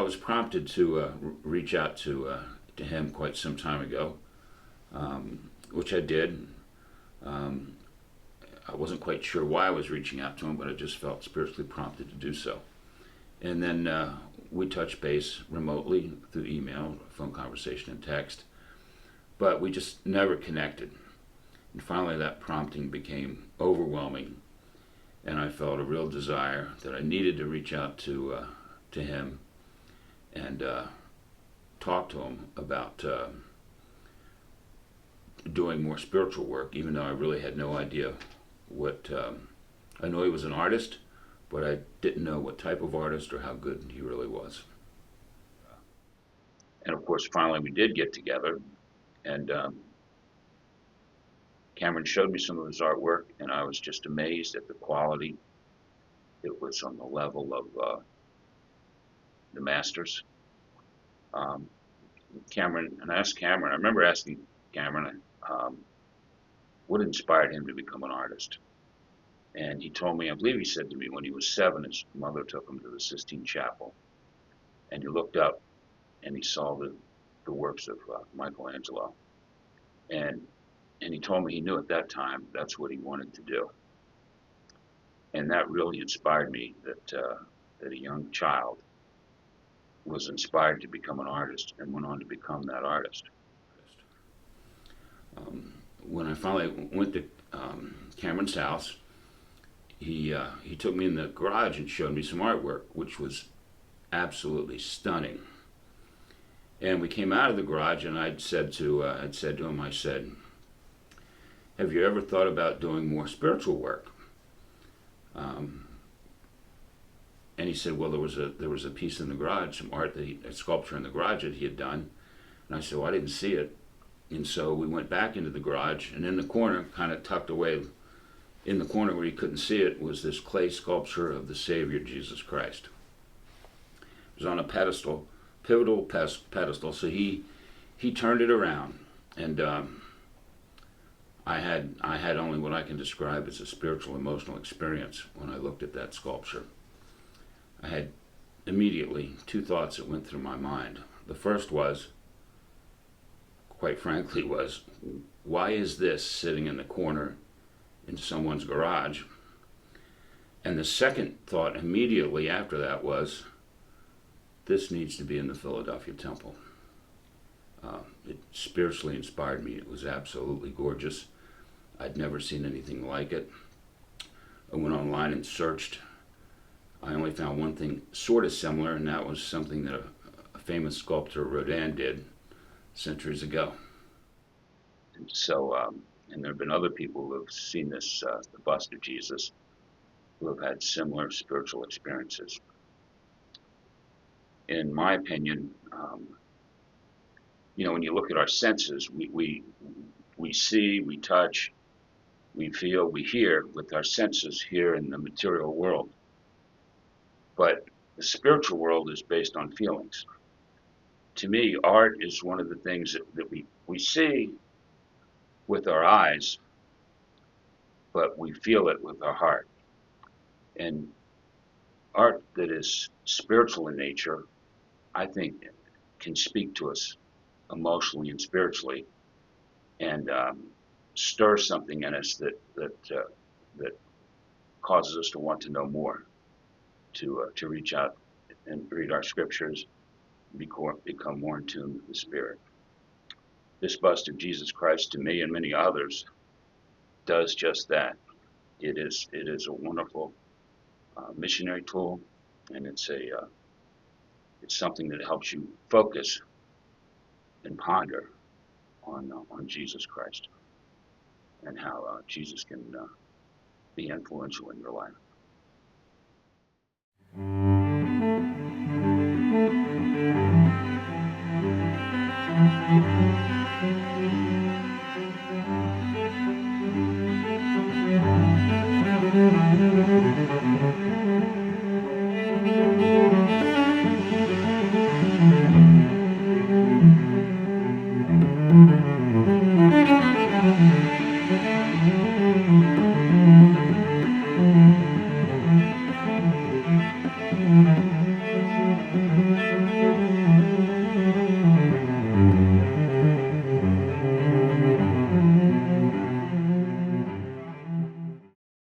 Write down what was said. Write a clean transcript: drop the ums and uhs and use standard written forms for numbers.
was prompted to reach out to him quite some time ago, which I did. I wasn't quite sure why I was reaching out to him, but I just felt spiritually prompted to do so. And then we touched base remotely through email, phone conversation, and text, but we just never connected. And finally, that prompting became overwhelming, and I felt a real desire that I needed to reach out to him and talk to him about doing more spiritual work, even though I really had no idea what. I know he was an artist, but I didn't know what type of artist or how good he really was. And of course, finally we did get together, and Cameron showed me some of his artwork, and I was just amazed at the quality. It was on the level of the masters. Cameron, and I asked Cameron, I remember asking Cameron what inspired him to become an artist. And he told me, I believe he said to me, when he was 7, his mother took him to the Sistine Chapel, and he looked up and he saw the works of Michelangelo. And he told me he knew at that time that's what he wanted to do. And that really inspired me that a young child was inspired to become an artist and went on to become that artist. When I finally went to Cameron's house, he took me in the garage and showed me some artwork, which was absolutely stunning. And we came out of the garage, and I'd said to him, I said, "Have you ever thought about doing more spiritual work?" And he said, "Well, there was a piece in the garage, some art a sculpture in the garage that he had done." And I said, "Well, I didn't see it." And so we went back into the garage, and in the corner, kind of tucked away in the corner where you couldn't see it, was this clay sculpture of the Savior, Jesus Christ. It was on a pedestal, pivotal pedestal, so he turned it around, and I had only what I can describe as a spiritual, emotional experience when I looked at that sculpture. I had immediately 2 thoughts that went through my mind. The first was, quite frankly, why is this sitting in the corner in someone's garage? And the second thought immediately after that was, this needs to be in the Philadelphia Temple. It spiritually inspired me. It was absolutely gorgeous. I'd never seen anything like it. I went online and searched. I only found one thing sort of similar, and that was something that a famous sculptor, Rodin, did centuries ago. And so, and there have been other people who have seen this, the bust of Jesus, who have had similar spiritual experiences. In my opinion, when you look at our senses, we see, we touch, we feel, we hear with our senses here in the material world. But the spiritual world is based on feelings. To me, art is one of the things that we see with our eyes, but we feel it with our heart. And art that is spiritual in nature, I think, can speak to us emotionally and spiritually, and stir something in us that causes us to want to know more, to reach out and read our scriptures, become more in tune with the Spirit. This bust of Jesus Christ, to me and many others, does just that. It is a wonderful missionary tool, and it's something that helps you focus and ponder on Jesus Christ and how Jesus can be influential in your life.